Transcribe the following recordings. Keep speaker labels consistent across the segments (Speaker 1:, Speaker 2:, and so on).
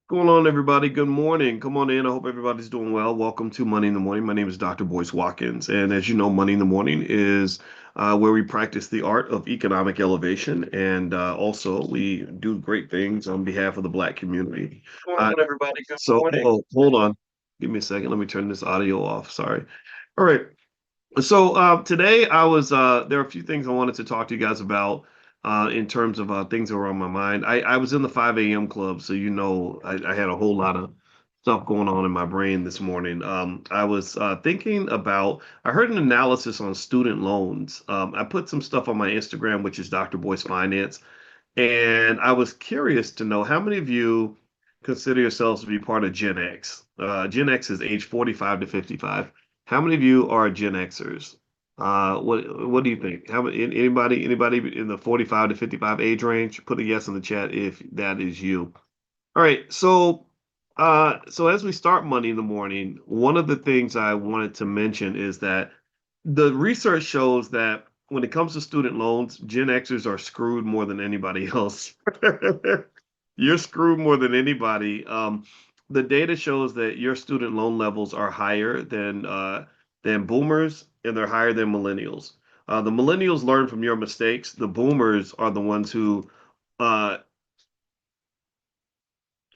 Speaker 1: Going on, everybody? Good morning. Come on in. I hope everybody's doing well. Welcome to Money in the Morning. My name is Dr. Boyce Watkins, and as you know, Money in the Morning is where we practice the art of economic elevation, and also we do great things on behalf of the Black community.
Speaker 2: Going
Speaker 1: Uh,
Speaker 2: on, everybody? Good
Speaker 1: so,
Speaker 2: morning.
Speaker 1: oh, hold on. Give me a second. Let me turn this audio off. Sorry. All right. So today there are a few things I wanted to talk to you guys about in terms of things that were on my mind. I was in the 5 a.m. club, so I had a whole lot of stuff going on in my brain this morning. I was thinking about, I heard an analysis on student loans. I put some stuff on my Instagram, which is Dr. Boyce Finance, and I was curious to know how many of you consider yourselves to be part of Gen X. Gen X is age 45 to 55. How many of you are Gen Xers? What do you think? Anybody in the 45 to 55 age range? Put a yes in the chat if that is you. All right, so as we start Money in the Morning, one of the things I wanted to mention is that the research shows that when it comes to student loans, Gen Xers are screwed more than anybody else. You're screwed more than anybody. The data shows that your student loan levels are higher than boomers, and they're higher than millennials. The millennials learn from your mistakes. The boomers are the ones who uh,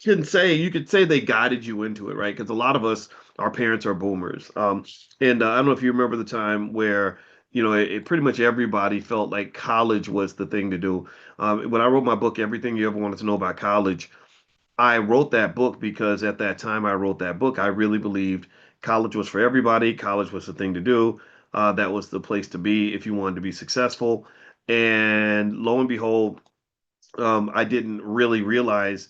Speaker 1: you could say they guided you into it, right? Because a lot of us, our parents are boomers. And I don't know if you remember the time where, pretty much everybody felt like college was the thing to do. When I wrote my book, Everything You Ever Wanted to Know About College, I wrote that book because at that time I wrote that book, I really believed college was for everybody. College was the thing to do. That was the place to be if you wanted to be successful. And lo and behold, I didn't really realize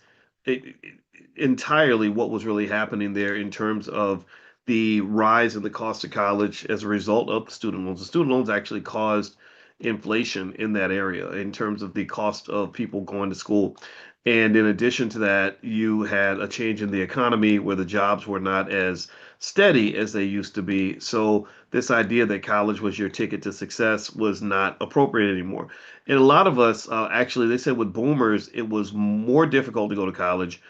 Speaker 1: entirely what was really happening there in terms of the rise in the cost of college as a result of the student loans. The student loans actually caused inflation in that area in terms of the cost of people going to school. And in addition to that, you had a change in the economy where the jobs were not as steady as they used to be. So this idea that college was your ticket to success was not appropriate anymore. And a lot of us, actually, they said with boomers, it was more difficult to go to college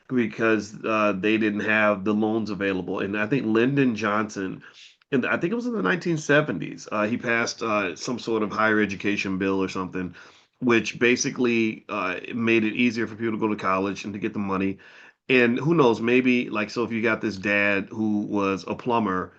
Speaker 1: because they didn't have the loans available. And I think Lyndon Johnson, and I think it was in the 1970s, he passed some sort of higher education bill or something, which basically made it easier for people to go to college and to get the money. And who knows, maybe like, so if you got this dad who was a plumber,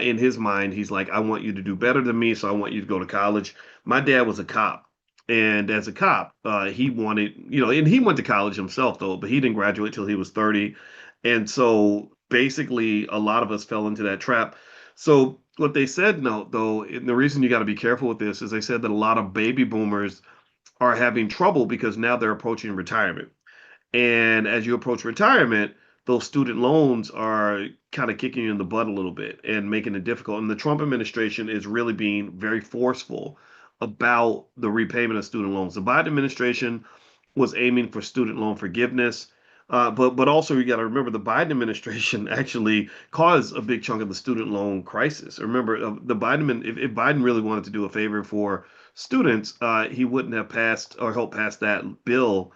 Speaker 1: in his mind, he's like, I want you to do better than me, so I want you to go to college. My dad was a cop. And as a cop, he wanted, and he went to college himself though, but he didn't graduate till he was 30. And so basically, a lot of us fell into that trap. So what they said, no, though, and the reason you got to be careful with this is they said that a lot of baby boomers are having trouble because now they're approaching retirement. And as you approach retirement, those student loans are kind of kicking you in the butt a little bit and making it difficult. And the Trump administration is really being very forceful about the repayment of student loans. The Biden administration was aiming for student loan forgiveness. But also you got to remember the Biden administration actually caused a big chunk of the student loan crisis. Remember the if Biden really wanted to do a favor for students, he wouldn't have passed or helped pass that bill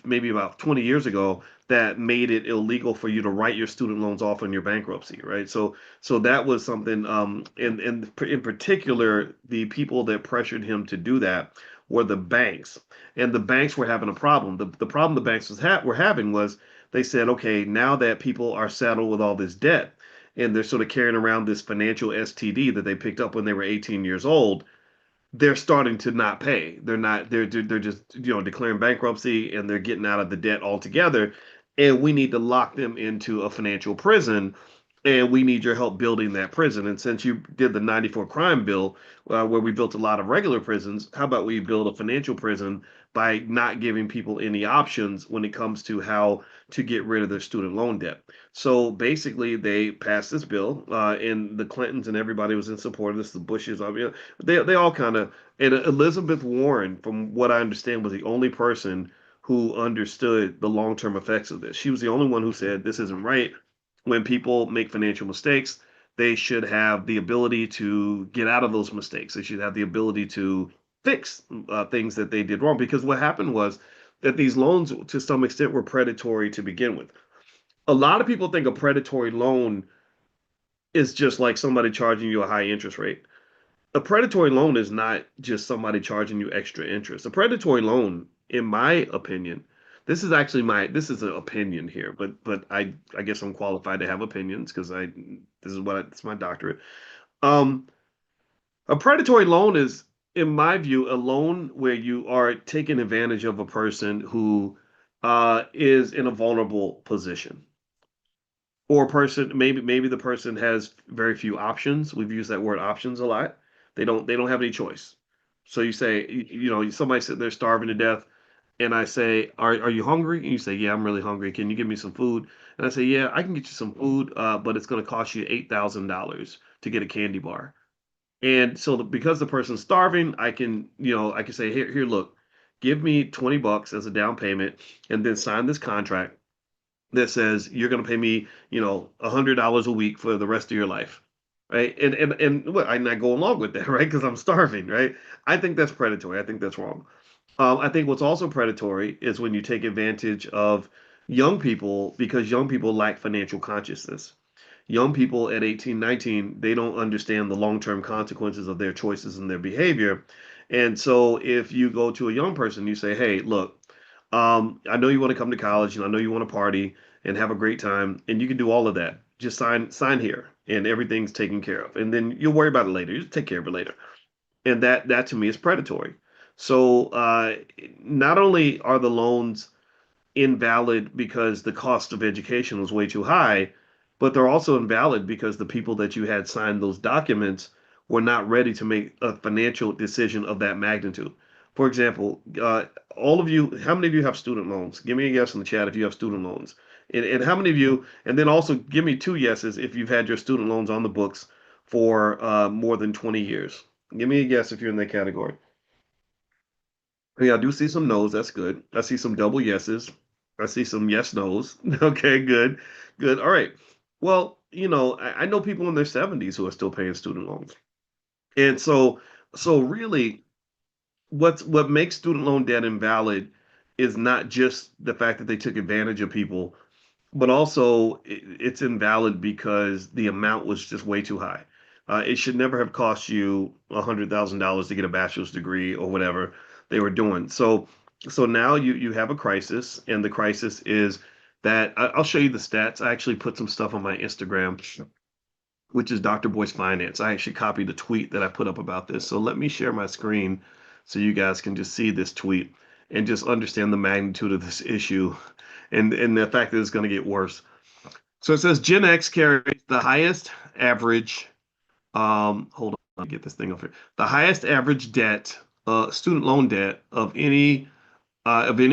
Speaker 1: maybe about 20 years ago that made it illegal for you to write your student loans off on your bankruptcy, right? So that was something, and in particular, the people that pressured him to do that were the banks, and the banks were having a problem. The problem the banks were having was they said, okay, now that people are saddled with all this debt, and they're sort of carrying around this financial STD that they picked up when they were 18 years old, they're starting to not pay. They're just declaring bankruptcy and they're getting out of the debt altogether. And we need to lock them into a financial prison. And we need your help building that prison. And since you did the 94 crime bill, where we built a lot of regular prisons, how about we build a financial prison by not giving people any options when it comes to how to get rid of their student loan debt? So basically, they passed this bill, and the Clintons and everybody was in support of this. The Bushes, I mean, they all kind of, and Elizabeth Warren, from what I understand, was the only person who understood the long-term effects of this. She was the only one who said this isn't right. When people make financial mistakes, they should have the ability to get out of those mistakes. They should have the ability to fix things that they did wrong. Because what happened was that these loans to some extent were predatory to begin with. A lot of people think a predatory loan is just like somebody charging you a high interest rate. A predatory loan is not just somebody charging you extra interest. A predatory loan, in my opinion, this is an opinion here, but I guess I'm qualified to have opinions because I this is it's my doctorate. Um, a predatory loan is, in my view, a loan where you are taking advantage of a person who is in a vulnerable position, or a person, maybe the person has very few options. We've used that word options a lot. They don't have any choice. So you say, somebody sitting there starving to death, and I say, are you hungry? And you say, yeah, I'm really hungry. Can you give me some food? And I say, yeah, I can get you some food, but it's going to cost you $8,000 to get a candy bar. And so because the person's starving, I can say, here, look, give me 20 bucks as a down payment, and then sign this contract that says you're going to pay me, $100 a week for the rest of your life, right? And what I'm not go along with that, right? Because I'm starving, right? I think that's predatory. I think that's wrong. I think what's also predatory is when you take advantage of young people because young people lack financial consciousness. Young people at 18, 19, they don't understand the long-term consequences of their choices and their behavior. And so if you go to a young person, you say, hey, look, I know you want to come to college and I know you want to party and have a great time, and you can do all of that. Just sign here and everything's taken care of. And then you'll worry about it later. You just take care of it later. And that to me is predatory. So not only are the loans invalid because the cost of education was way too high, but they're also invalid because the people that you had sign those documents were not ready to make a financial decision of that magnitude. For example, all of you, how many of you have student loans? Give me a yes in the chat if you have student loans. And how many of you, and then also give me two yeses if you've had your student loans on the books for more than 20 years. Give me a yes if you're in that category. Yeah, I do see some no's. That's good. I see some double yeses. I see some yes no's. Okay, good. Good. All right. Well, I know people in their 70s who are still paying student loans. And so really what makes student loan debt invalid is not just the fact that they took advantage of people, but also it's invalid because the amount was just way too high. It should never have cost you $100,000 to get a bachelor's degree or whatever they were doing. So now you have a crisis, and the crisis is that I'll show you the stats. I actually put some stuff on my Instagram, which is Dr. Boyce Finance. I actually copied a tweet that I put up about this. So let me share my screen so you guys can just see this tweet and just understand the magnitude of this issue and the fact that it's going to get worse. So it says Gen X carries the highest average, hold on, let me get this thing up here. The highest average debt, student loan debt of any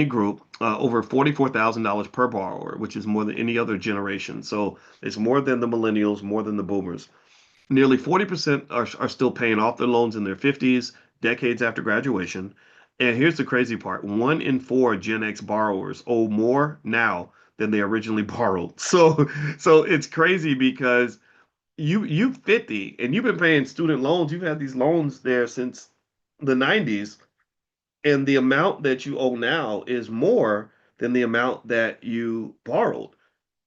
Speaker 1: group, over $44,000 per borrower, which is more than any other generation. So it's more than the millennials, more than the boomers. Nearly 40% are still paying off their loans in their 50s, decades after graduation. And here's the crazy part: one in four Gen X borrowers owe more now than they originally borrowed. So it's crazy because you 50 and you've been paying student loans. You've had these loans there since the 90s, and the amount that you owe now is more than the amount that you borrowed.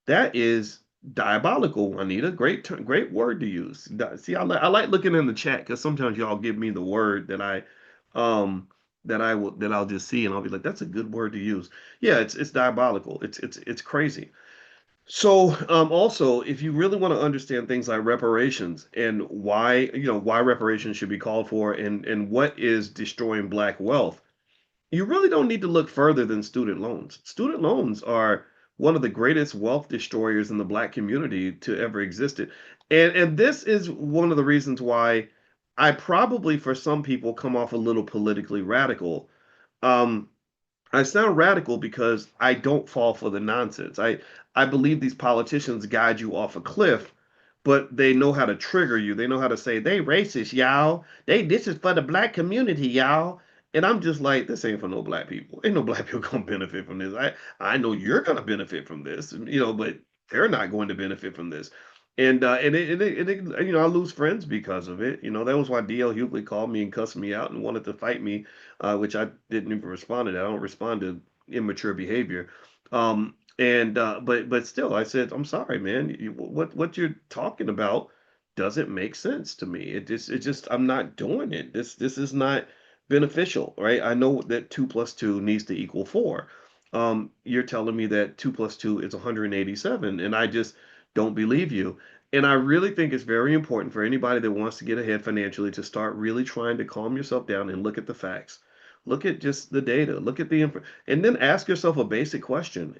Speaker 1: That is diabolical, Juanita. Great word to use. See, I like looking in the chat because sometimes y'all give me the word um that I'll just see and I'll be like, that's a good word to use. Yeah, it's diabolical. It's crazy. So also, if you really want to understand things like reparations and why reparations should be called for and what is destroying black wealth, you really don't need to look further than student loans. Student loans are one of the greatest wealth destroyers in the black community to ever existed. And this is one of the reasons why I probably for some people come off a little politically radical. Um, I sound radical because I don't fall for the nonsense. I believe these politicians guide you off a cliff, but they know how to trigger you. They know how to say they racist, y'all. This is for the black community, y'all. And I'm just like, this ain't for no black people. Ain't no black people gonna benefit from this. I know you're gonna benefit from this, but they're not going to benefit from this. And I lose friends because of it. That was why DL Hughley called me and cussed me out and wanted to fight me, which I didn't even respond to that. I don't respond to immature behavior. And but still, I said, I'm sorry, man. What you're talking about doesn't make sense to me. It just I'm not doing it. This is not beneficial, right? I know that 2 plus 2 needs to equal 4. You're telling me that 2 plus 2 is 187, and I just don't believe you. And I really think it's very important for anybody that wants to get ahead financially to start really trying to calm yourself down and look at the facts. Look at just the data. Look at the info, and then ask yourself a basic question: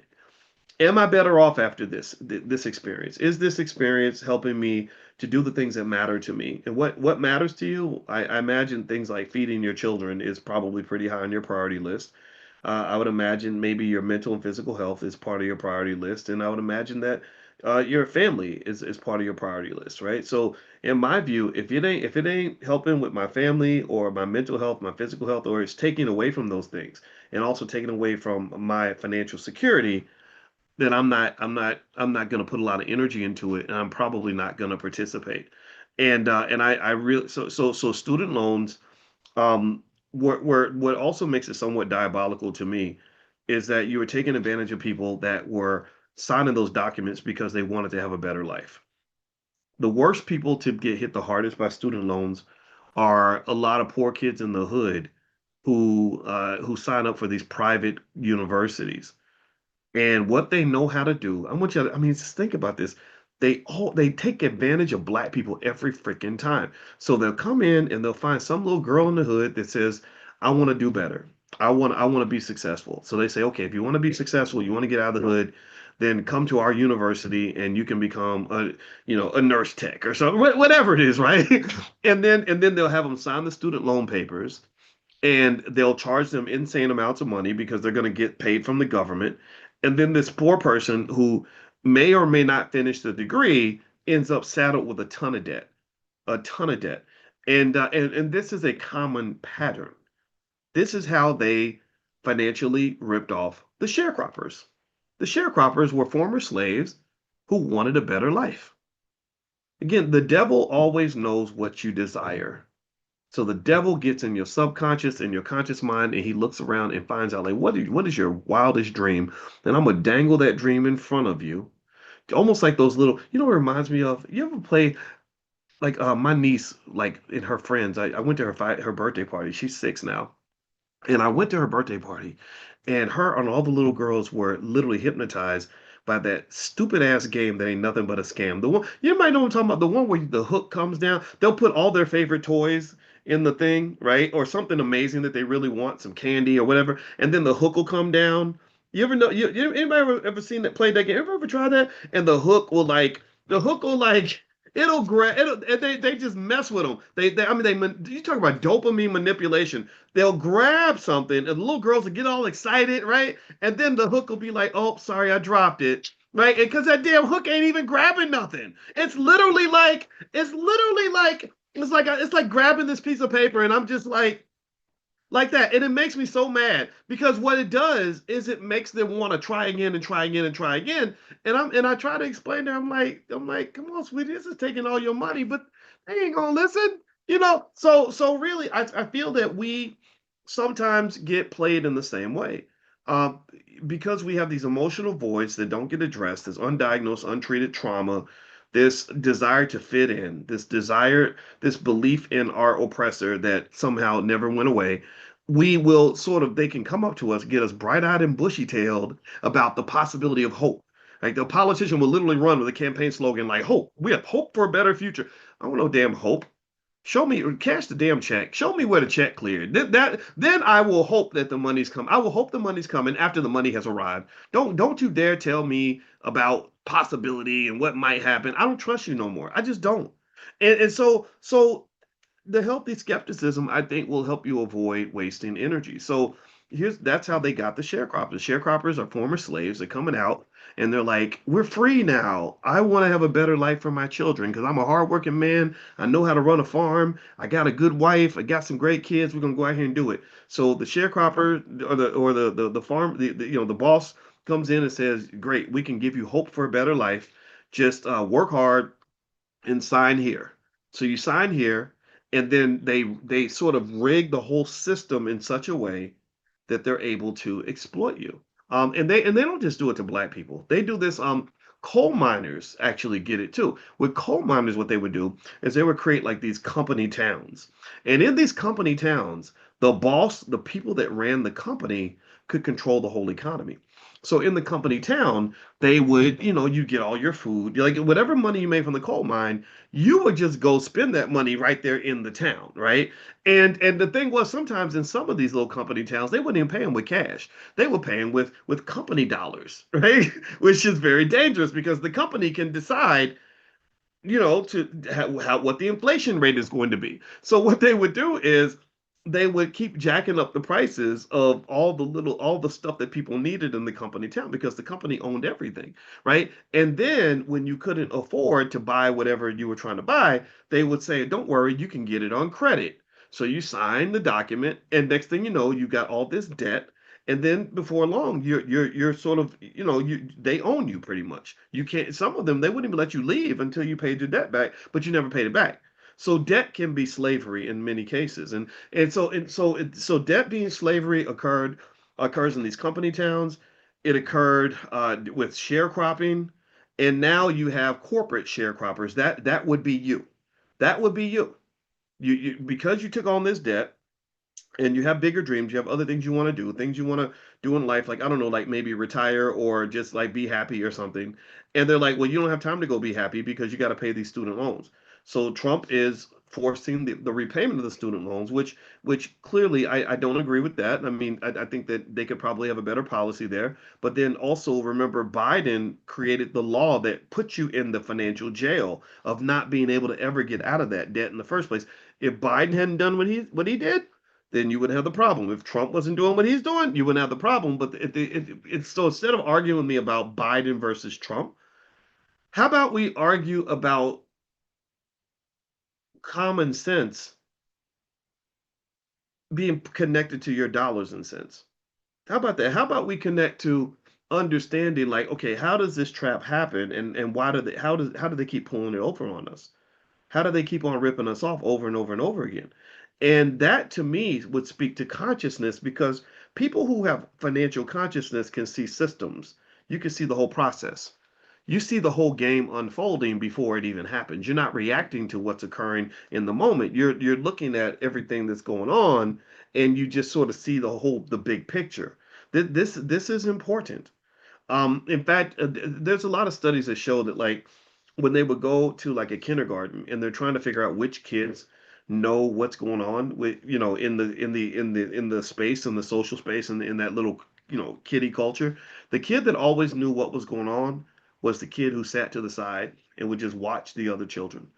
Speaker 1: am I better off after this experience? Is this experience helping me to do the things that matter to me? And what matters to you? I imagine things like feeding your children is probably pretty high on your priority list. I would imagine maybe your mental and physical health is part of your priority list, and I would imagine that your family is part of your priority list, right? So, in my view, if it ain't helping with my family or my mental health, my physical health, or it's taking away from those things, and also taking away from my financial security, then I'm not going to put a lot of energy into it, and I'm probably not going to participate. And I really so student loans, what also makes it somewhat diabolical to me is that you were taking advantage of people that were signing those documents because they wanted to have a better life. The worst people to get hit the hardest by student loans are a lot of poor kids in the hood who sign up for these private universities, and what they know how to do. I want you to, I mean, just think about this. They take advantage of black people every freaking time. So they'll come in and they'll find some little girl in the hood that says, I want to do better. I want to be successful. So they say, okay, if you want to be successful, you want to get out of the hood, then come to our university and you can become a nurse tech or something, whatever it is, right? And then they'll have them sign the student loan papers, and they'll charge them insane amounts of money because they're going to get paid from the government. And then this poor person who may or may not finish the degree ends up saddled with a ton of debt. And this is a common pattern. This is how they financially ripped off the sharecroppers. The sharecroppers were former slaves who wanted a better life. Again, the devil always knows what you desire. So the devil gets in your subconscious and your conscious mind, and he looks around and finds out, like, what is your wildest dream? And I'm gonna dangle that dream in front of you, almost like those little. You know what it reminds me of? You ever play like my niece, like and her friends? I went to her birthday party. She's 6 now, and I went to her birthday party, and her and all the little girls were literally hypnotized by that stupid ass game that ain't nothing but a scam. The one you might know what I'm talking about, the one where the hook comes down. They'll put all their favorite toys in the thing, right? Or something amazing that they really want, some candy or whatever, and then the hook will come down. You ever know anybody ever seen that play that game? Ever tried that? And the hook will like it'll grab it'll and they just mess with them. They I mean you talk about dopamine manipulation. They'll grab something and the little girls will get all excited, right? And then the hook will be like, oh, sorry, I dropped it. Right? Because that damn hook ain't even grabbing nothing. It's like grabbing this piece of paper, and I'm just like that. And it makes me so mad because what it does is it makes them want to try again and try again and try again. And I try to explain to her, I'm like, come on, sweetie, this is taking all your money, but they ain't gonna listen. So really, I feel that we sometimes get played in the same way. Um, because we have these emotional voids that don't get addressed, this undiagnosed, untreated trauma, this desire to fit in, this belief in our oppressor that somehow never went away. They can come up to us, get us bright eyed and bushy tailed about the possibility of hope. Like the politician will literally run with a campaign slogan like hope. We have hope for a better future. I don't know damn hope. Show me, cash the damn check. Show me where the check cleared. Then I will hope that the money's come. I will hope the money's coming after the money has arrived. Don't you dare tell me about possibility and what might happen. I don't trust you no more. I just don't. And so the healthy skepticism, I think, will help you avoid wasting energy. So that's how they got the sharecroppers. The sharecroppers are former slaves. They're coming out and they're like, we're free now. I want to have a better life for my children because I'm a hardworking man. I know how to run a farm. I got a good wife. I got some great kids. We're gonna go out here and do it. So the sharecropper or the farm the boss comes in and says, great, we can give you hope for a better life. Just work hard and sign here. So you sign here, and then they sort of rig the whole system in such a way that they're able to exploit you. And they don't just do it to black people. They do this. Coal miners actually get it too. With coal miners, what they would do is they would create like these company towns, and in these company towns, the boss, the people that ran the company, could control the whole economy. So in the company town, they would, you get all your food, like whatever money you made from the coal mine, you would just go spend that money right there in the town, right? And the thing was, sometimes in some of these little company towns, they wouldn't even pay them with cash. They were paying with company dollars, right? Which is very dangerous because the company can decide, to what the inflation rate is going to be. So what they would do is they would keep jacking up the prices of all the stuff that people needed in the company town because the company owned everything, right? And then when you couldn't afford to buy whatever you were trying to buy, they would say, "Don't worry, you can get it on credit." So you sign the document, and next thing you know, you got all this debt, and then before long you're sort of, they own you pretty much. You can't, some of them, they wouldn't even let you leave until you paid your debt back, but you never paid it back. So debt can be slavery in many cases. And so debt being slavery occurs in these company towns. It occurred with sharecropping, and now you have corporate sharecroppers. That would be you. That would be you. You because you took on this debt and you have bigger dreams, you have other things you want to do, things you want to do in life, like I don't know, like maybe retire or just like be happy or something. And they're like, well, you don't have time to go be happy because you got to pay these student loans. So Trump is forcing the repayment of the student loans, which clearly I don't agree with that. I mean, I think that they could probably have a better policy there. But then also remember, Biden created the law that puts you in the financial jail of not being able to ever get out of that debt in the first place. If Biden hadn't done what he did, then you wouldn't have the problem. If Trump wasn't doing what he's doing, you wouldn't have the problem. But it's so, instead of arguing with me about Biden versus Trump, how about we argue about common sense being connected to your dollars and cents? How about that? How about we connect to understanding, like, okay, how does this trap happen, and why do they how do they keep pulling it over on us? How do they keep on ripping us off over and over and over again? And that to me would speak to consciousness, because people who have financial consciousness can see systems. You can see the whole process. You see the whole game unfolding before it even happens. You're not reacting to what's occurring in the moment. You're looking at everything that's going on, and you just sort of see the big picture. This is important. In fact, there's a lot of studies that show that, like, when they would go to like a kindergarten and they're trying to figure out which kids know what's going on with, in the space, in the social space, and in that little, kiddie culture, the kid that always knew what was going on was the kid who sat to the side and would just watch the other children.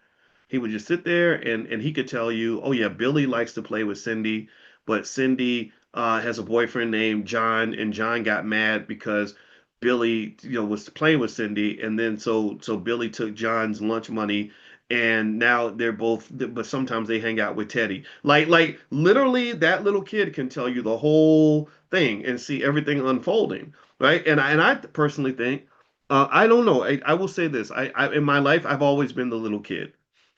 Speaker 1: He would just sit there, and he could tell you, oh yeah, Billy likes to play with Cindy, but Cindy has a boyfriend named John, and John got mad because Billy, was playing with Cindy, and then so Billy took John's lunch money, and now they're both, but sometimes they hang out with Teddy. Like literally, that little kid can tell you the whole thing and see everything unfolding, right? And I personally think, I don't know. I will say this. I in my life, I've always been the little kid.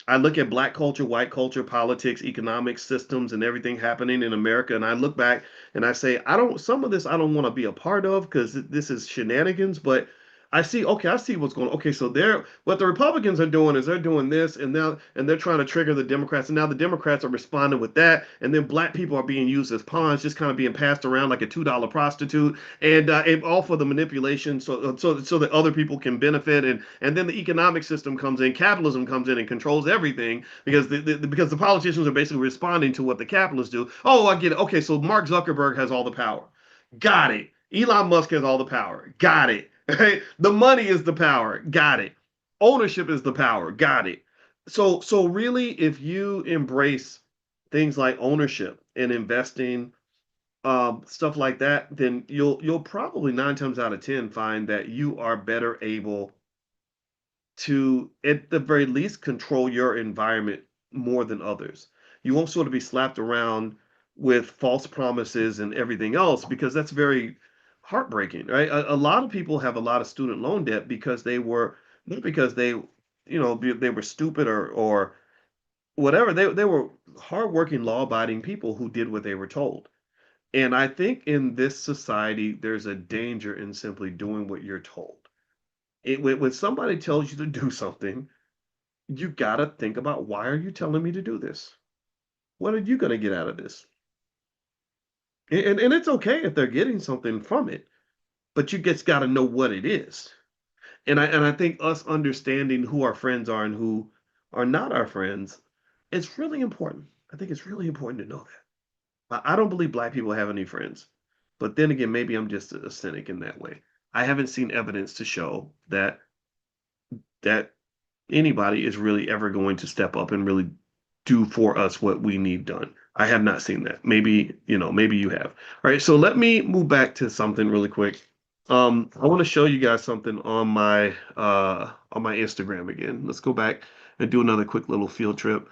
Speaker 1: I look at black culture, white culture, politics, economic systems, and everything happening in America, and I look back and I say, some of this I don't want to be a part of because this is shenanigans, but okay, I see what's going on. Okay, so what the Republicans are doing is they're doing this, and they're trying to trigger the Democrats, and now the Democrats are responding with that, and then black people are being used as pawns, just kind of being passed around like a $2 prostitute, and all for the manipulation, so that other people can benefit, and then the economic system comes in, capitalism comes in and controls everything because because the politicians are basically responding to what the capitalists do. Oh, I get it. Okay, so Mark Zuckerberg has all the power. Got it. Elon Musk has all the power. Got it. Right? The money is the power. Got it. Ownership is the power. Got it. So really, if you embrace things like ownership and investing, stuff like that, then you'll probably 9 times out of 10 find that you are better able to, at the very least, control your environment more than others. You won't sort of be slapped around with false promises and everything else, because that's very heartbreaking, right? A lot of people have a lot of student loan debt because they were, not because they were stupid or whatever. They were hardworking, law-abiding people who did what they were told. And I think in this society, there's a danger in simply doing what you're told. When somebody tells you to do something, you got to think about, why are you telling me to do this? What are you going to get out of this? And it's okay if they're getting something from it, but you just got to know what it is. And I think us understanding who our friends are and who are not our friends is really important. I think it's really important to know that. I don't believe black people have any friends, but then again, maybe I'm just a cynic in that way. I haven't seen evidence to show that anybody is really ever going to step up and really do for us what we need done. I have not seen that. Maybe, maybe you have. All right, so let me move back to something really quick. I want to show you guys something on my Instagram again. Let's go back and do another quick little field trip.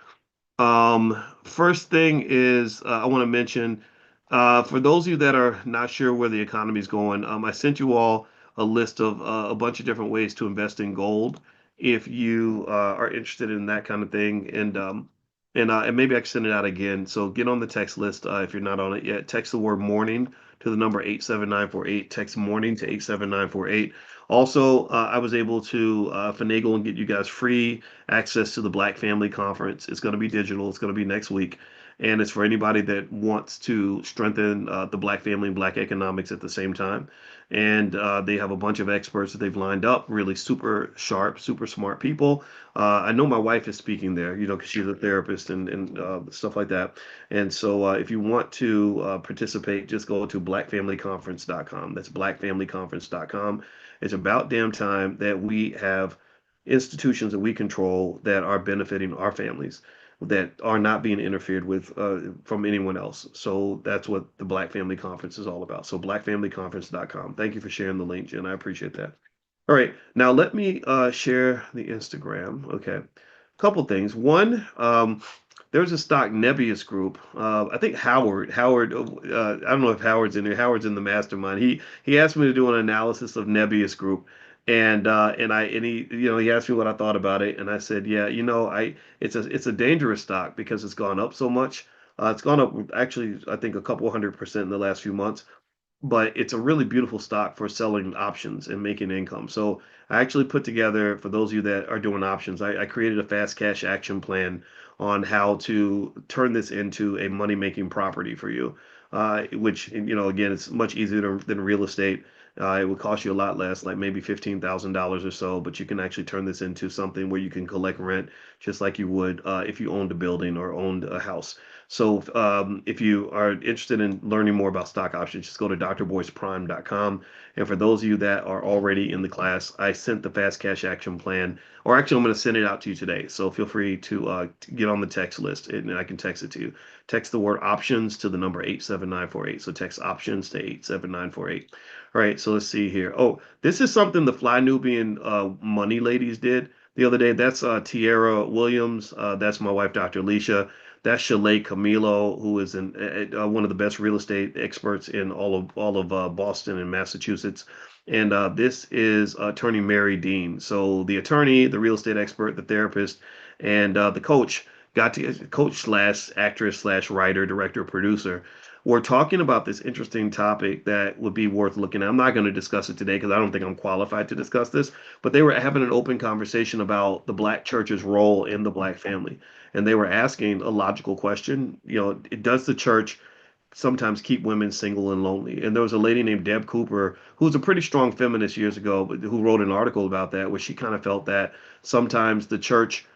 Speaker 1: First thing is, I want to mention, for those of you that are not sure where the economy is going, I sent you all a list of a bunch of different ways to invest in gold if you are interested in that kind of thing. And maybe I can send it out again. So get on the text list if you're not on it yet. Text the word morning to the number 87948. Text morning to 87948. Also, I was able to finagle and get you guys free access to the Black Family Conference. It's going to be digital. It's going to be next week. And it's for anybody that wants to strengthen the Black family and Black economics at the same time. And they have a bunch of experts that they've lined up, really super sharp, super smart people. I know my wife is speaking there, because she's a therapist and stuff like that. And so if you want to participate, just go to blackfamilyconference.com. That's blackfamilyconference.com. It's about damn time that we have institutions that we control that are benefiting our families, that are not being interfered with from anyone else. So that's what the Black Family Conference is all about. So blackfamilyconference.com. Thank you for sharing the link, Jen. I appreciate that. All right, now let me share the Instagram. Okay, couple things. One, there's a stock Nebius group. I think Howard. I don't know if Howard's in there. Howard's in the mastermind. He asked me to do an analysis of Nebius group, and he asked me what I thought about it, and I said, yeah, it's a dangerous stock because it's gone up so much. It's gone up actually, I think a couple 100% in the last few months, but it's a really beautiful stock for selling options and making income. So I actually put together, for those of you that are doing options, I created a fast cash action plan on how to turn this into a money making property for you. Which, again, it's much easier than real estate. It would cost you a lot less, like maybe $15,000 or so, but you can actually turn this into something where you can collect rent just like you would if you owned a building or owned a house. So if you are interested in learning more about stock options, just go to drboyceprime.com. And for those of you that are already in the class, I sent the fast cash action plan, or actually I'm going to send it out to you today. So feel free to get on the text list and I can text it to you. Text the word options to the number 87948. So text options to 87948. All right, so let's see here. Oh, this is something the Fly Nubian Money Ladies did the other day. That's Tiara Williams. That's my wife, Dr. Alicia. That's Shalay Camilo, who is one of the best real estate experts in all of Boston and Massachusetts. And this is attorney Mary Dean. So the attorney, the real estate expert, the therapist, and the coach got to coach slash actress slash writer, director, producer. We're talking about this interesting topic that would be worth looking at. I'm not going to discuss it today because I don't think I'm qualified to discuss this, but they were having an open conversation about the Black church's role in the Black family, and they were asking a logical question. Does the church sometimes keep women single and lonely? And there was a lady named Deb Cooper, who was a pretty strong feminist years ago, but who wrote an article about that, where she kind of felt that sometimes the church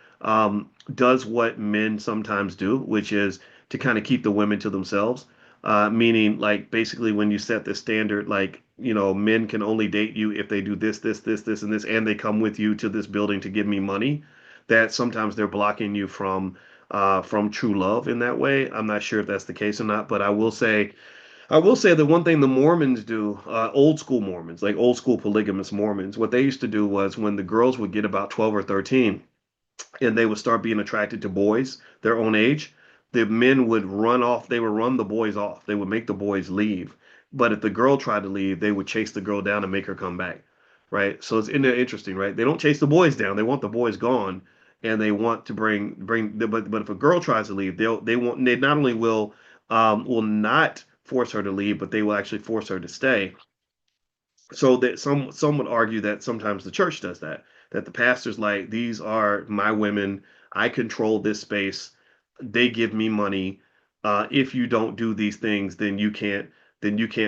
Speaker 1: does what men sometimes do, which is to kind of keep the women to themselves. Meaning, like, basically, when you set the standard, like, men can only date you if they do this, this, this, this, and this, and they come with you to this building to give me money, that sometimes they're blocking you from true love in that way. I'm not sure if that's the case or not, but I will say that one thing the Mormons do, old school Mormons, like old school polygamous Mormons, what they used to do was when the girls would get about 12 or 13 and they would start being attracted to boys their own age, the men would run off. They would run the boys off. They would make the boys leave. But if the girl tried to leave, they would chase the girl down and make her come back. Right. So it's interesting, right? They don't chase the boys down. They want the boys gone, and they want to but if a girl tries to leave, they not only will not force her to leave, but they will actually force her to stay. So that some would argue that sometimes the church does that, that the pastor's like, these are my women, I control this space, they give me money. If you don't do these things, then you can't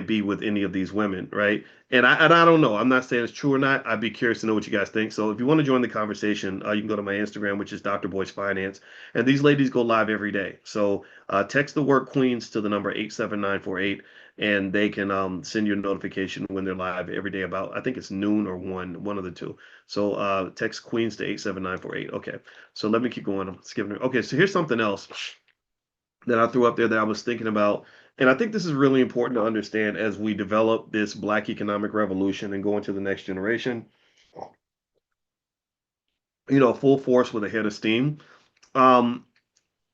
Speaker 1: be with any of these women, right? And I don't know. I'm not saying it's true or not. I'd be curious to know what you guys think. So if you want to join the conversation, you can go to my Instagram, which is Dr. Boyce Finance, and these ladies go live every day. So text the word Queens to the number 87948, and they can send you a notification when they're live every day about, I think it's noon or one of the two. So text Queens to 87948. Okay. So let me keep going. I'm skipping. Okay, so here's something else that I threw up there that I was thinking about. And I think this is really important to understand as we develop this Black economic revolution and go into the next generation, full force with a head of steam. Um,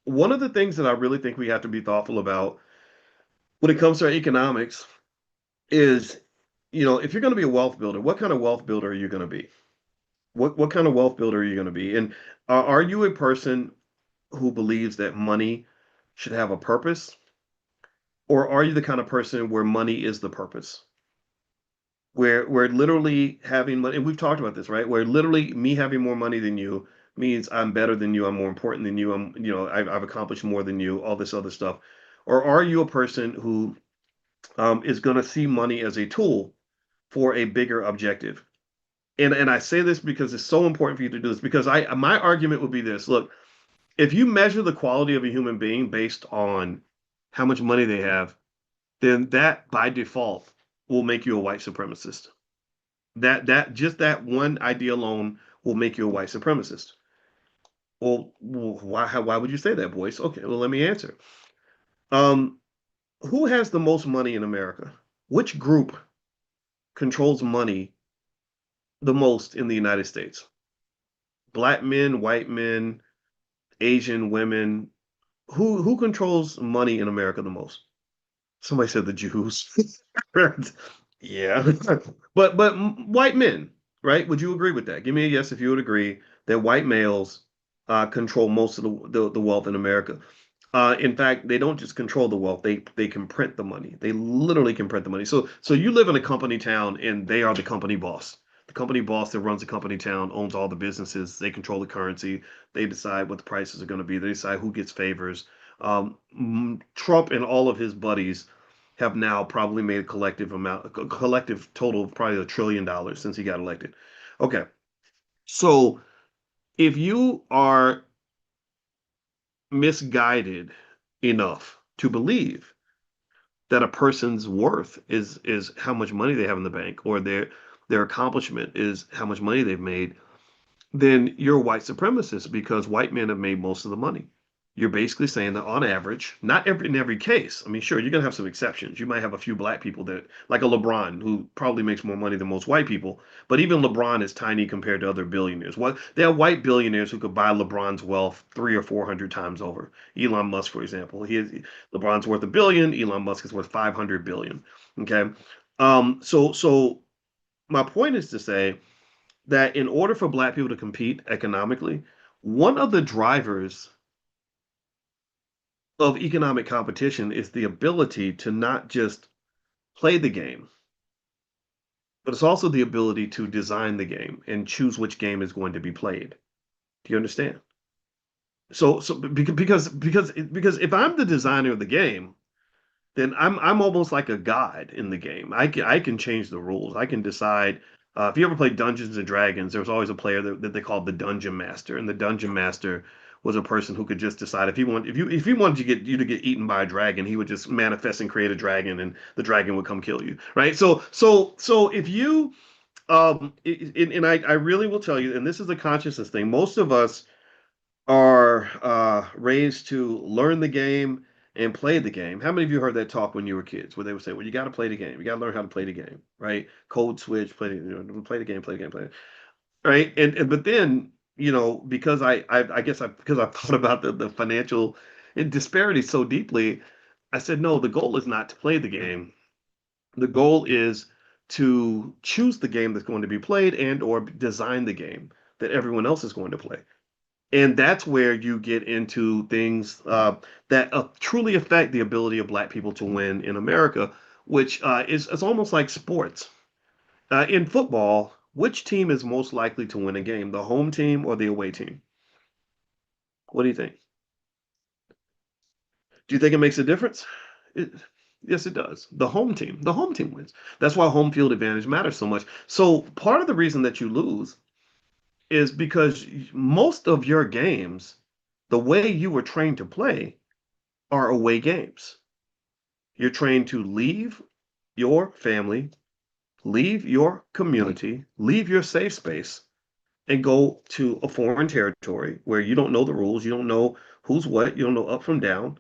Speaker 1: One of the things that I really think we have to be thoughtful about when it comes to our economics is, if you're going to be a wealth builder, what kind of wealth builder are you going to be? What kind of wealth builder are you going to be? And are you a person who believes that money should have a purpose? Or are you the kind of person where money is the purpose? Where literally having money, and we've talked about this, right? Where literally me having more money than you means I'm better than you, I'm more important than you, I've accomplished more than you, all this other stuff. Or are you a person who is going to see money as a tool for a bigger objective? And I say this because it's so important for you to do this, because my argument would be this. Look, if you measure the quality of a human being based on how much money they have, then that by default will make you a white supremacist. That just that one idea alone will make you a white supremacist. Well, why would you say that, Boyce? Okay, well, let me answer. Um, who has the most money in America? Which group controls money the most in the United States? Black men, white men, Asian women. Who controls money in America the most? Somebody said the Jews. Yeah. But white men, right? Would you agree with that? Give me a yes if you would agree that white males control most of the wealth in America. In fact, they don't just control the wealth; they can print the money. They literally can print the money. So you live in a company town, and they are the company boss. The company boss that runs the company town owns all the businesses. They control the currency. They decide what the prices are going to be. They decide who gets favors. Trump and all of his buddies have now probably made a collective total of probably $1 trillion since he got elected. Okay, so if you are misguided enough to believe that a person's worth is how much money they have in the bank, or their accomplishment is how much money they've made, then you're a white supremacist because white men have made most of the money. You're basically saying that on average, not in every case. I mean, sure, you're gonna have some exceptions. You might have a few black people that, like a LeBron, who probably makes more money than most white people. But even LeBron is tiny compared to other billionaires. What there are white billionaires who could buy LeBron's wealth 300 or 400 times over. Elon Musk, for example, LeBron's worth $1 billion. Elon Musk is worth 500 billion. Okay, so my point is to say that in order for black people to compete economically, one of the drivers of economic competition is the ability to not just play the game, but it's also the ability to design the game and choose which game is going to be played. Do you understand? Because if I'm the designer of the game, then I'm almost like a god in the game. I can change the rules. I can decide. If you ever played Dungeons and Dragons, there was always a player that they called the Dungeon Master, and the Dungeon Master was a person who could just decide if he wanted you to get eaten by a dragon, he would just manifest and create a dragon, and the dragon would come kill you, right? So if you and I really will tell you, and this is a consciousness thing. Most of us are raised to learn the game and play the game. How many of you heard that talk when you were kids, where they would say, "Well, you got to play the game. You got to learn how to play the game, right? Code switch, play the game, play the game, play it, right?" And but then because I guess because I've thought about the financial disparity so deeply, I said, no, the goal is not to play the game. The goal is to choose the game that's going to be played and or design the game that everyone else is going to play. And that's where you get into things that truly affect the ability of Black people to win in America, which is almost like sports. In football, which team is most likely to win a game, the home team or the away team? What do you think? Do you think it makes a difference? It, yes, it does. The home team wins. That's why home field advantage matters so much. So part of the reason that you lose is because most of your games, the way you were trained to play, are away games. You're trained to leave your family, leave your community, leave your safe space, and go to a foreign territory where you don't know the rules, you don't know who's what, you don't know up from down,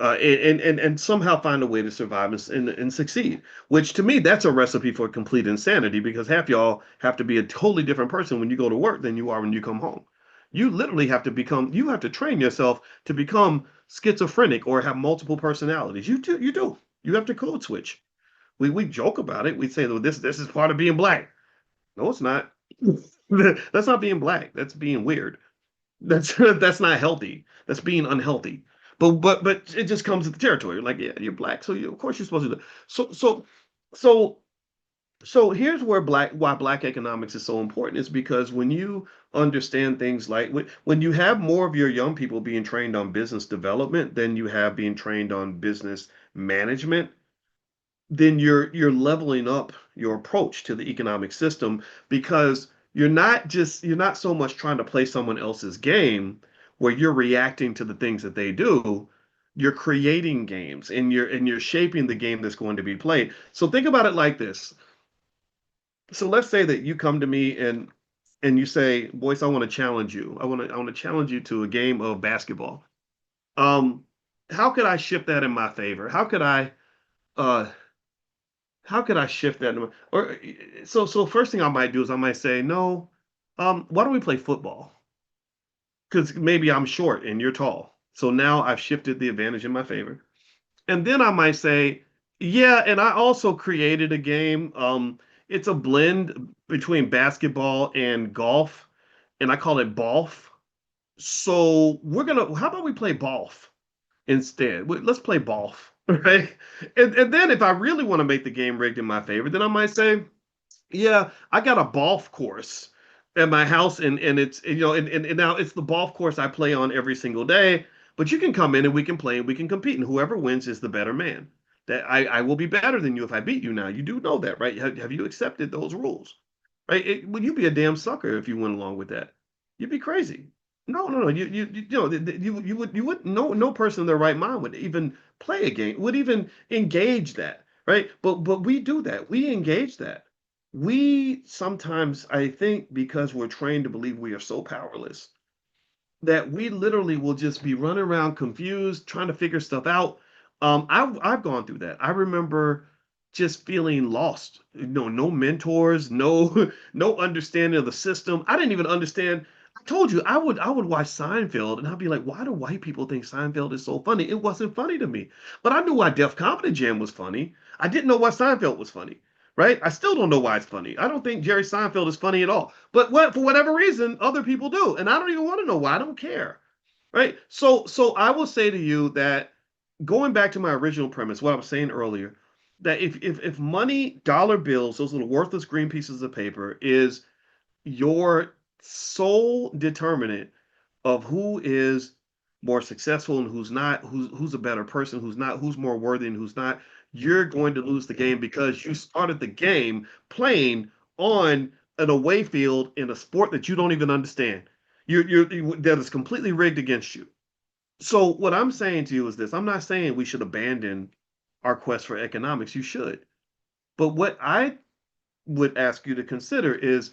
Speaker 1: and somehow find a way to survive and succeed. Which to me, that's a recipe for complete insanity because half y'all have to be a totally different person when you go to work than you are when you come home. You literally have to become, you have to train yourself to become schizophrenic or have multiple personalities. You do. You have to code switch. We joke about it. We say, well, this is part of being black. No, it's not. That's not being black. That's being weird. That's not healthy. That's being unhealthy. But it just comes with the territory. Like, yeah, you're black, so of course you're supposed to do. So so here's where black economics is so important is because when you understand things like when you have more of your young people being trained on business development than you have being trained on business management, then you're leveling up your approach to the economic system because you're not so much trying to play someone else's game where you're reacting to the things that they do. You're creating games and you're shaping the game that's going to be played. So think about it like this. So let's say that you come to me and you say, Boyce, I want to challenge you. I want to challenge you to a game of basketball. Um, how could I shift that in my favor? Uh how could I shift that? Or so first thing I might do is I might say, no, why don't we play football? Because maybe I'm short and you're tall. So now I've shifted the advantage in my favor. And then I might say, yeah, and I also created a game. It's a blend between basketball and golf, and I call it golf. So how about we play golf instead? Let's play golf, right? And then if I really want to make the game rigged in my favor, then I might say, yeah, I got a golf course at my house, and it's and now it's the golf course I play on every single day. But you can come in and we can play and we can compete, and whoever wins is the better man. That I will be better than you if I beat you now. You do know that, right? Have you accepted those rules? Right? Would you be a damn sucker if you went along with that? You'd be crazy. No, no, no. You would no person in their right mind would even play a game, would even engage that, right? But we do that. We engage that. We sometimes, I think, because we're trained to believe we are so powerless, that we literally will just be running around confused, trying to figure stuff out. I've gone through that. I remember just feeling lost. No mentors, no no understanding of the system. I didn't even understand. I told you I would watch Seinfeld and I'd be like, why do white people think Seinfeld is so funny? It wasn't funny to me. But I knew why Def Comedy Jam was funny. I didn't know why Seinfeld was funny. Right? I still don't know why it's funny. I don't think Jerry Seinfeld is funny at all. But for whatever reason, other people do, and I don't even want to know why. I don't care. Right? So I will say to you that going back to my original premise, what I was saying earlier, that if money, dollar bills, those little worthless green pieces of paper, is your sole determinant of who is more successful and who's not, who's a better person, who's not, who's more worthy and who's not, you're going to lose the game because you started the game playing on an away field in a sport that you don't even understand. That is completely rigged against you. So what I'm saying to you is this: I'm not saying we should abandon our quest for economics. You should, but what I would ask you to consider is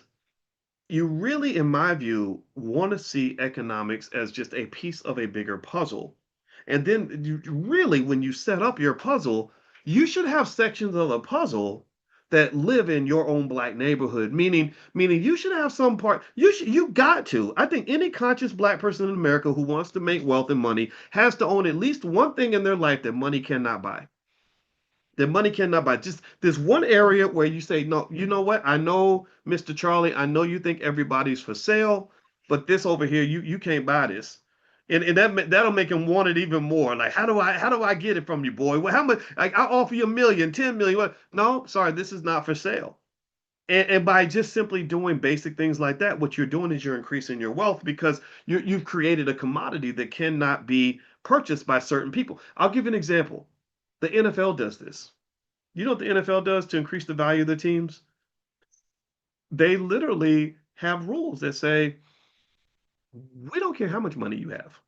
Speaker 1: you really, in my view, want to see economics as just a piece of a bigger puzzle. And then you really, when you set up your puzzle, you should have sections of the puzzle that live in your own black neighborhood. Meaning you should have some part, you got to. I think any conscious black person in America who wants to make wealth and money has to own at least one thing in their life that money cannot buy. That money cannot buy. Just there's one area where you say, no, you know what? I know, Mr. Charlie, I know you think everybody's for sale. but this over here, you can't buy this. And that'll make him want it even more. Like, how do I get it from you, boy? Well, how much? Like, I'll offer you a million, 10 million. What? No, sorry, this is not for sale. And by just simply doing basic things like that, what you're doing is you're increasing your wealth because you've created a commodity that cannot be purchased by certain people. I'll give you an example. The NFL does this. You know what the NFL does to increase the value of the teams? They literally have rules that say, we don't care how much money you have.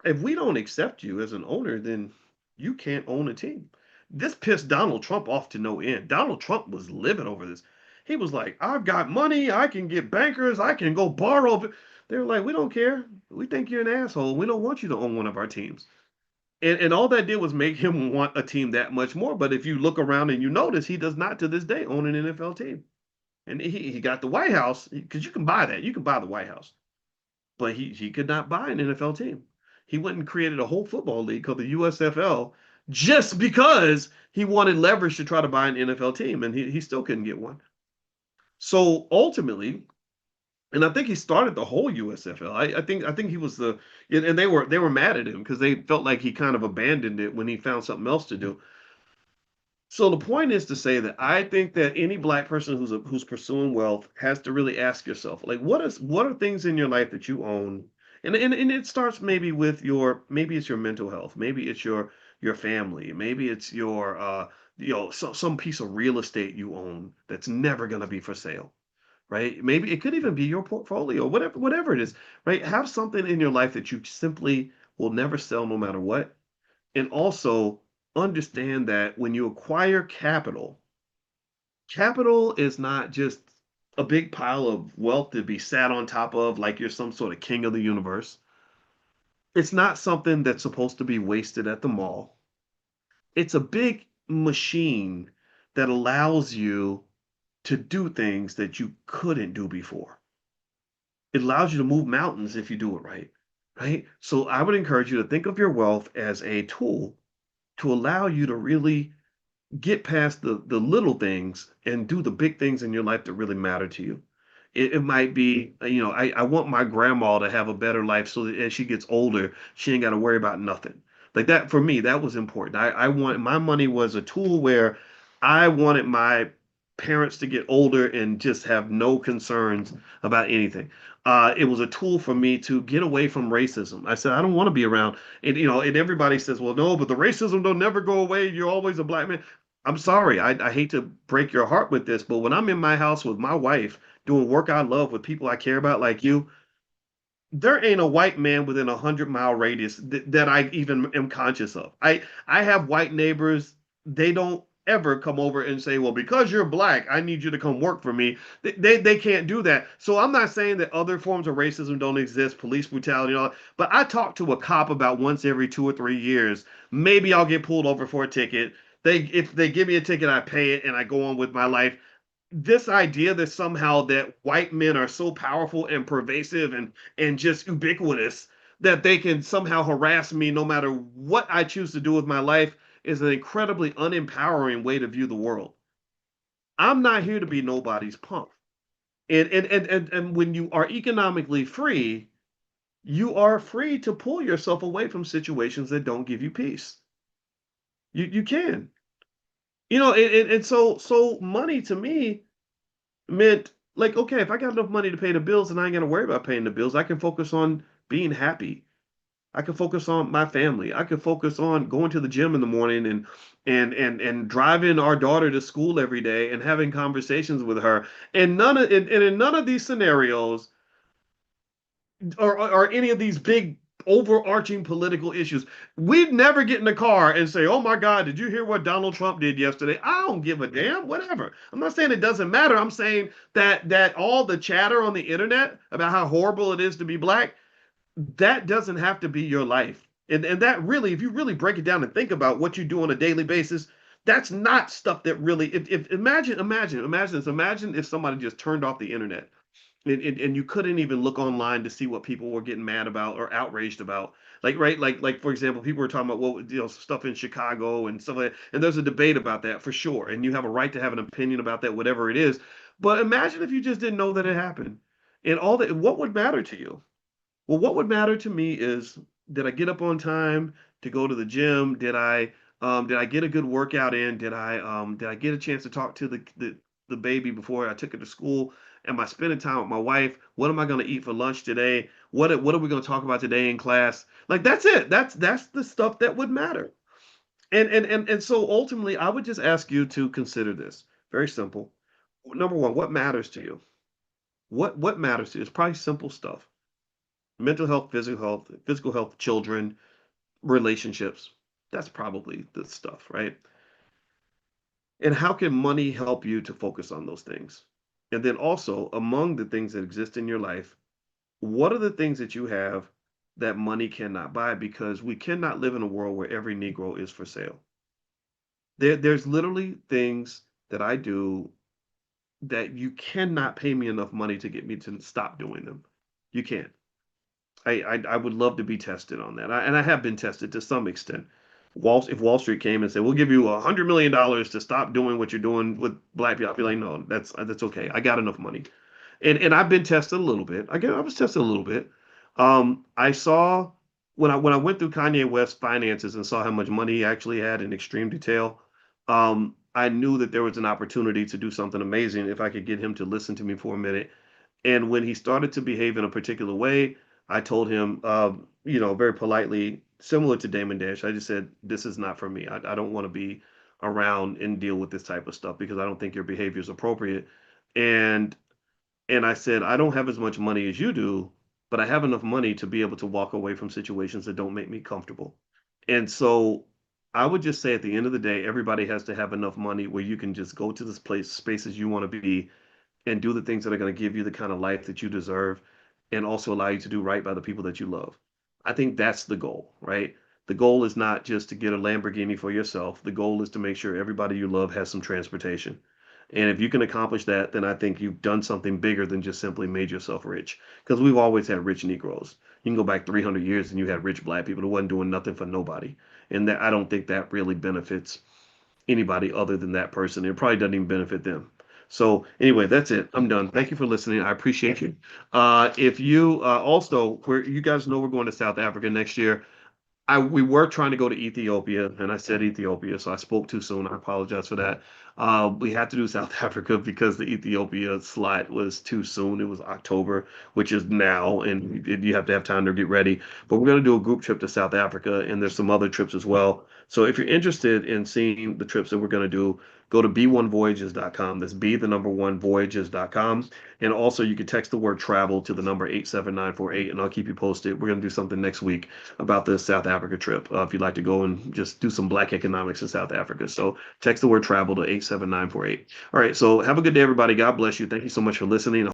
Speaker 1: If we don't accept you as an owner, then you can't own a team. This pissed Donald Trump off to no end. Donald Trump was livid over this. He was like, I've got money. I can get bankers. I can go borrow. They were like, we don't care. We think you're an asshole. We don't want you to own one of our teams. And all that did was make him want a team that much more. But if you look around and you notice, he does not to this day own an NFL team. And he got the White House because you can buy that. You can buy the White House. But he could not buy an NFL team. He went and created a whole football league called the USFL just because he wanted leverage to try to buy an NFL team, and he still couldn't get one. So ultimately, and I think he started the whole USFL. I think he was the and they were mad at him because they felt like he kind of abandoned it when he found something else to do. So the point is to say that I think that any black person who's pursuing wealth has to really ask yourself, like, what are things in your life that you own? And it starts maybe with maybe it's your mental health, maybe it's your family, maybe it's your some piece of real estate you own that's never gonna be for sale, right? Maybe it could even be your portfolio, whatever it is, right? Have something in your life that you simply will never sell no matter what, and also understand that when you acquire capital, capital is not just a big pile of wealth to be sat on top of like you're some sort of king of the universe. It's not something that's supposed to be wasted at the mall. It's a big machine that allows you to do things that you couldn't do before. It allows you to move mountains if you do it right, right? So I would encourage you to think of your wealth as a tool to allow you to really get past the little things and do the big things in your life that really matter to you. It might be, I want my grandma to have a better life so that as she gets older, she ain't got to worry about nothing. Like that for me, that was important. I want my money was a tool where I wanted my parents to get older and just have no concerns about anything. It was a tool for me to get away from racism. I said, I don't want to be around. And everybody says, well, no, but the racism don't never go away. You're always a black man. I'm sorry. I hate to break your heart with this, but when I'm in my house with my wife doing work I love with people I care about like you, there ain't a white man within 100-mile radius that I even am conscious of. I have white neighbors. They don't ever come over and say, well, because you're black, I need you to come work for me. They can't do that. So I'm not saying that other forms of racism don't exist, police brutality and all, but I talk to a cop about once every 2 or 3 years. Maybe I'll get pulled over for a ticket. If they give me a ticket, I pay it and I go on with my life. This idea that somehow that white men are so powerful and pervasive and just ubiquitous that they can somehow harass me no matter what I choose to do with my life is an incredibly unempowering way to view the world. I'm not here to be nobody's punk. And when you are economically free, you are free to pull yourself away from situations that don't give you peace. You can. And so money to me meant like, okay, if I got enough money to pay the bills and I ain't gonna worry about paying the bills, I can focus on being happy. I can focus on my family. I can focus on going to the gym in the morning and driving our daughter to school every day and having conversations with her. And in none of these scenarios or any of these big overarching political issues. We'd never get in the car and say, "Oh my God, did you hear what Donald Trump did yesterday?" I don't give a damn. Whatever. I'm not saying it doesn't matter. I'm saying that all the chatter on the internet about how horrible it is to be black, that doesn't have to be your life. And that really, if you really break it down and think about what you do on a daily basis, that's not stuff that really. If imagine this. Imagine if somebody just turned off the internet and you couldn't even look online to see what people were getting mad about or outraged about. Like right, like for example, people were talking about what stuff in Chicago and stuff like that. And there's a debate about that for sure. And you have a right to have an opinion about that, whatever it is. But imagine if you just didn't know that it happened. And all that, what would matter to you? Well, what would matter to me is, did I get up on time to go to the gym? Did I get a good workout in? Did I get a chance to talk to the baby before I took her to school? Am I spending time with my wife? What am I going to eat for lunch today? What are we going to talk about today in class? Like that's it. That's the stuff that would matter. And so ultimately, I would just ask you to consider this. Very simple. Number one, what matters to you? What matters to you? It's probably simple stuff: mental health, physical health, children, relationships. That's probably the stuff, right? And how can money help you to focus on those things? And then also, among the things that exist in your life, what are the things that you have that money cannot buy? Because we cannot live in a world where every Negro is for sale. There's literally things that I do that you cannot pay me enough money to get me to stop doing them. You can't. I would love to be tested on that, and I have been tested to some extent. If Wall Street came and said, "We'll give you $100 million to stop doing what you're doing with black people," I'd be like, "No, that's okay. I got enough money." And I've been tested a little bit. I was tested a little bit. I saw when I went through Kanye West's finances and saw how much money he actually had in extreme detail. I knew that there was an opportunity to do something amazing if I could get him to listen to me for a minute. And when he started to behave in a particular way, I told him, very politely, similar to Damon Dash, I just said, "This is not for me. I don't want to be around and deal with this type of stuff because I don't think your behavior is appropriate." And and I said, "I don't have as much money as you do, but I have enough money to be able to walk away from situations that don't make me comfortable." And so I would just say at the end of the day, everybody has to have enough money where you can just go to this place, spaces you want to be, and do the things that are going to give you the kind of life that you deserve and also allow you to do right by the people that you love. I think that's the goal, right? The goal is not just to get a Lamborghini for yourself. The goal is to make sure everybody you love has some transportation. And if you can accomplish that, then I think you've done something bigger than just simply made yourself rich. Because we've always had rich Negroes. You can go back 300 years and you had rich black people who wasn't doing nothing for nobody. And that I don't think that really benefits anybody other than that person. It probably doesn't even benefit them. So anyway, that's it. I'm done. Thank you for listening. I appreciate you. If you also, where you guys know we're going to South Africa next year, we were trying to go to Ethiopia, and I said Ethiopia, so I spoke too soon. I apologize for that. We had to do South Africa because the Ethiopia slot was too soon. It was October, which is now, and you have to have time to get ready. But we're going to do a group trip to South Africa, and there's some other trips as well. So if you're interested in seeing the trips that we're going to do, go to b1voyages.com. That's b the number one voyages.com. And also, you can text the word travel to the number 87948, and I'll keep you posted. We're going to do something next week about the South Africa trip. If you'd like to go and just do some black economics in South Africa. So text the word travel to 87948. All right. So have a good day, everybody. God bless you. Thank you so much for listening.